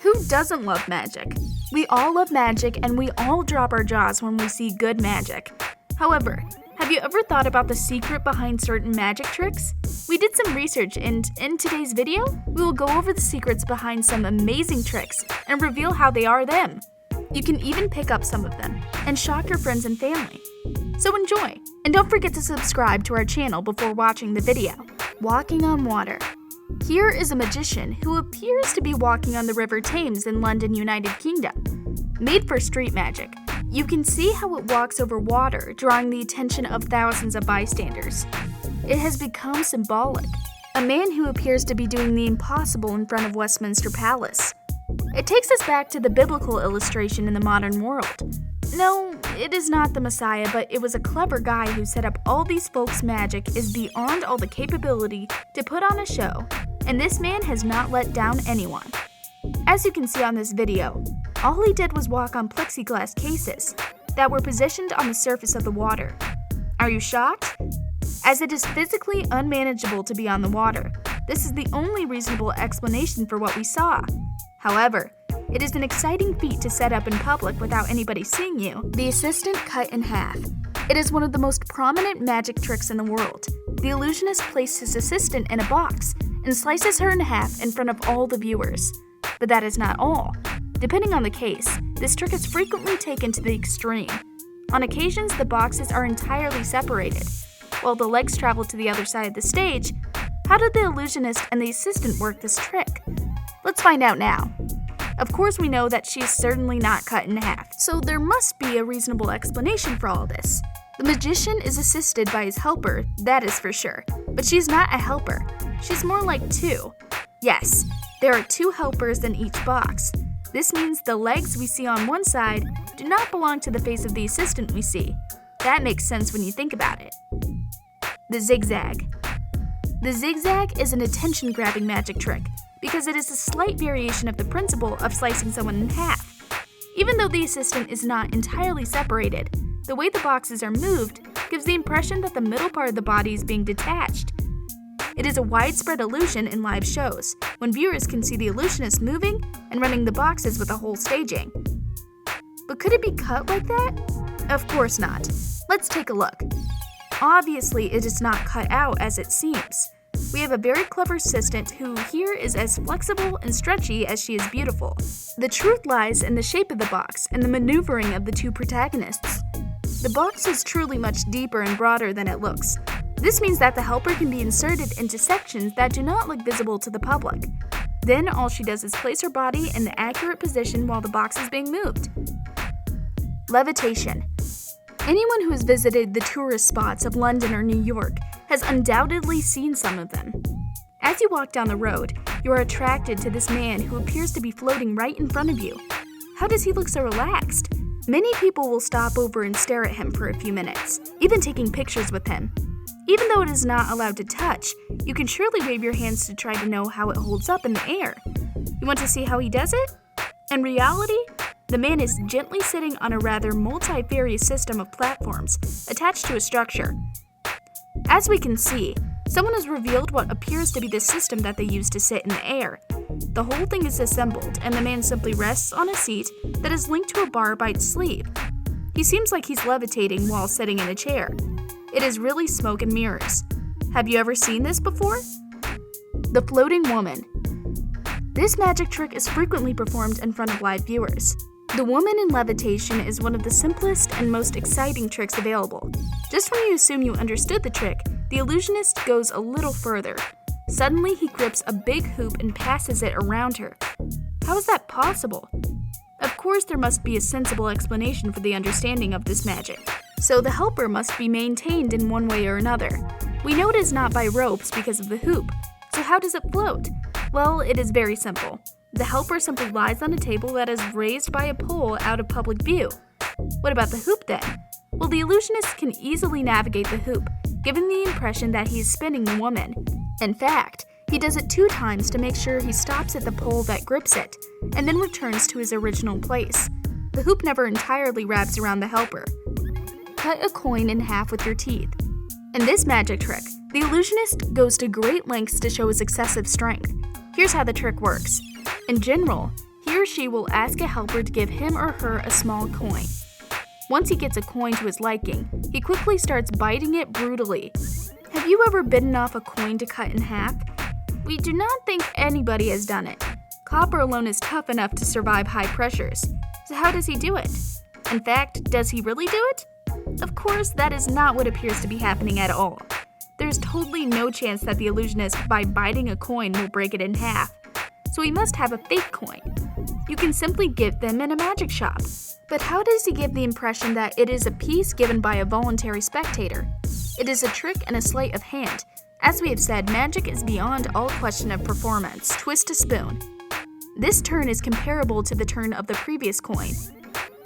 Who doesn't love magic? We all love magic and we all drop our jaws when we see good magic. However, have you ever thought about the secret behind certain magic tricks? We did some research and in today's video, we will go over the secrets behind some amazing tricks and reveal how they are them. You can even pick up some of them and shock your friends and family. So enjoy, and don't forget to subscribe to our channel before watching the video. Walking on water. Here is a magician who appears to be walking on the River Thames in London, United Kingdom. Made for street magic, you can see how it walks over water, drawing the attention of thousands of bystanders. It has become symbolic. A man who appears to be doing the impossible in front of Westminster Palace. It takes us back to the biblical illustration in the modern world. No, it is not the Messiah, but it was a clever guy who set up all these folks' magic is beyond all the capability to put on a show, and this man has not let down anyone. As you can see on this video, all he did was walk on plexiglass cases that were positioned on the surface of the water. Are you shocked? As it is physically unmanageable to be on the water, this is the only reasonable explanation for what we saw. However, it is an exciting feat to set up in public without anybody seeing you. The assistant cut in half. It is one of the most prominent magic tricks in the world. The illusionist placed his assistant in a box and slices her in half in front of all the viewers. But that is not all. Depending on the case, this trick is frequently taken to the extreme. On occasions, the boxes are entirely separated, while the legs travel to the other side of the stage. How did the illusionist and the assistant work this trick? Let's find out now. Of course, we know that she's certainly not cut in half, so there must be a reasonable explanation for all this. The magician is assisted by his helper, that is for sure, but she's not a helper. She's more like two. Yes, there are two helpers in each box. This means the legs we see on one side do not belong to the face of the assistant we see. That makes sense when you think about it. The zigzag. The zigzag is an attention-grabbing magic trick because it is a slight variation of the principle of slicing someone in half. Even though the assistant is not entirely separated, the way the boxes are moved gives the impression that the middle part of the body is being detached. It is a widespread illusion in live shows, when viewers can see the illusionist moving and running the boxes with a whole staging. But could it be cut like that? Of course not. Let's take a look. Obviously, it is not cut out as it seems. We have a very clever assistant who here is as flexible and stretchy as she is beautiful. The truth lies in the shape of the box and the maneuvering of the two protagonists. The box is truly much deeper and broader than it looks. This means that the helper can be inserted into sections that do not look visible to the public. Then all she does is place her body in the accurate position while the box is being moved. Levitation. Anyone who has visited the tourist spots of London or New York has undoubtedly seen some of them. As you walk down the road, you are attracted to this man who appears to be floating right in front of you. How does he look so relaxed? Many people will stop over and stare at him for a few minutes, even taking pictures with him. Even though it is not allowed to touch, you can surely wave your hands to try to know how it holds up in the air. You want to see how he does it? In reality, the man is gently sitting on a rather multifarious system of platforms attached to a structure. As we can see, someone has revealed what appears to be the system that they use to sit in the air. The whole thing is assembled, and the man simply rests on a seat that is linked to a bar by its sleeve. He seems like he's levitating while sitting in a chair. It is really smoke and mirrors. Have you ever seen this before? The floating woman. This magic trick is frequently performed in front of live viewers. The woman in levitation is one of the simplest and most exciting tricks available. Just when you assume you understood the trick, the illusionist goes a little further. Suddenly, he grips a big hoop and passes it around her. How is that possible? Of course, there must be a sensible explanation for the understanding of this magic. So the helper must be maintained in one way or another. We know it is not by ropes because of the hoop. So how does it float? Well, it is very simple. The helper simply lies on a table that is raised by a pole out of public view. What about the hoop then? Well, the illusionist can easily navigate the hoop, giving the impression that he is spinning the woman. In fact, he does it 2 times to make sure he stops at the pole that grips it, and then returns to his original place. The hoop never entirely wraps around the helper. Cut a coin in half with your teeth. In this magic trick, the illusionist goes to great lengths to show his excessive strength. Here's how the trick works. In general, he he or she will ask a helper to give him or her a small coin. Once he gets a coin to his liking, he quickly starts biting it brutally. Have you ever bitten off a coin to cut in half? We do not think anybody has done it. Copper alone is tough enough to survive high pressures. So how does he do it? In fact, does he really do it? Of course, that is not what appears to be happening at all. There's totally no chance that the illusionist, by biting a coin, will break it in half. So he must have a fake coin. You can simply get them in a magic shop. But how does he give the impression that it is a piece given by a voluntary spectator? It is a trick and a sleight of hand. As we have said, magic is beyond all question of performance. Twist a spoon. This turn is comparable to the turn of the previous coin.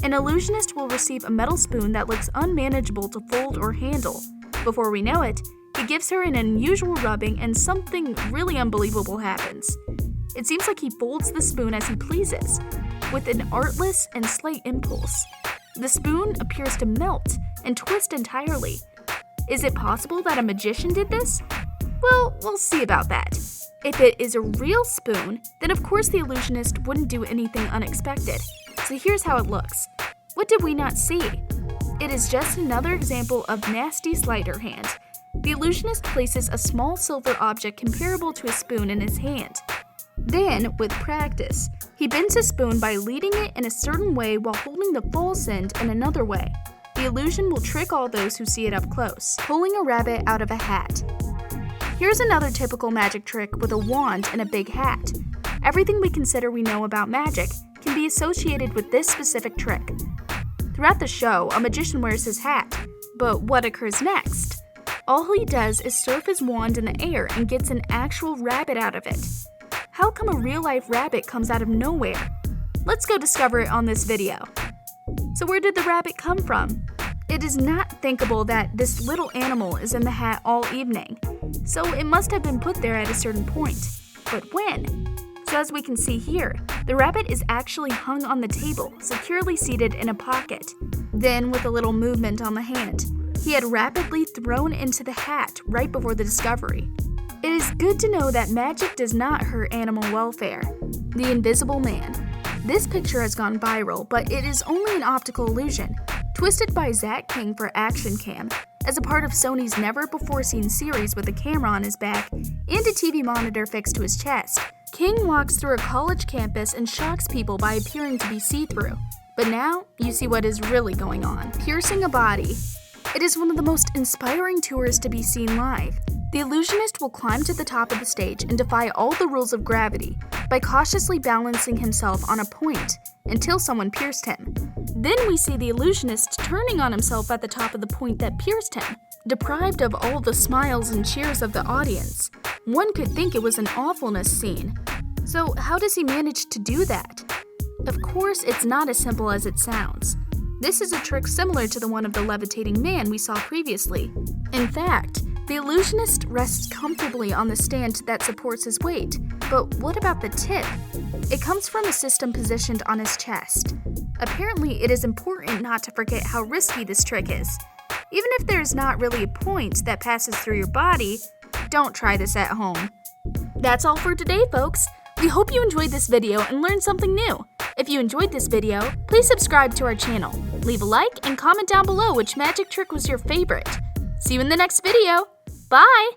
An illusionist will receive a metal spoon that looks unmanageable to fold or handle. Before we know it, he gives her an unusual rubbing and something really unbelievable happens. It seems like he folds the spoon as he pleases, with an artless and slight impulse. The spoon appears to melt and twist entirely. Is it possible that a magician did this? Well, we'll see about that. If it is a real spoon, then of course the illusionist wouldn't do anything unexpected. So here's how it looks. What did we not see? It is just another example of nasty sleight of hand. The illusionist places a small silver object comparable to a spoon in his hand. Then, with practice, he bends his spoon by leading it in a certain way while holding the false end in another way. The illusion will trick all those who see it up close, pulling a rabbit out of a hat. Here's another typical magic trick with a wand and a big hat. Everything we consider we know about magic can be associated with this specific trick. Throughout the show, a magician wears his hat, but what occurs next? All he does is surf his wand in the air and gets an actual rabbit out of it. How come a real-life rabbit comes out of nowhere? Let's go discover it on this video. So where did the rabbit come from? It is not thinkable that this little animal is in the hat all evening, so it must have been put there at a certain point. But when? So as we can see here, the rabbit is actually hung on the table, securely seated in a pocket. Then, with a little movement on the hand, he had rapidly thrown into the hat right before the discovery. It is good to know that magic does not hurt animal welfare. The Invisible Man. This picture has gone viral, but it is only an optical illusion, twisted by Zach King for Action Cam, as a part of Sony's never-before-seen series with a camera on his back and a TV monitor fixed to his chest. King walks through a college campus and shocks people by appearing to be see-through. But now, you see what is really going on. Piercing a body. It is one of the most inspiring tours to be seen live. The illusionist will climb to the top of the stage and defy all the rules of gravity by cautiously balancing himself on a point until someone pierced him. Then we see the illusionist turning on himself at the top of the point that pierced him. Deprived of all the smiles and cheers of the audience, one could think it was an awfulness scene. So how does he manage to do that? Of course, it's not as simple as it sounds. This is a trick similar to the one of the levitating man we saw previously. In fact, the illusionist rests comfortably on the stand that supports his weight. But what about the tip? It comes from a system positioned on his chest. Apparently, it is important not to forget how risky this trick is. Even if there's not really a point that passes through your body, don't try this at home. That's all for today, folks. We hope you enjoyed this video and learned something new. If you enjoyed this video, please subscribe to our channel, leave a like, and comment down below which magic trick was your favorite. See you in the next video. Bye!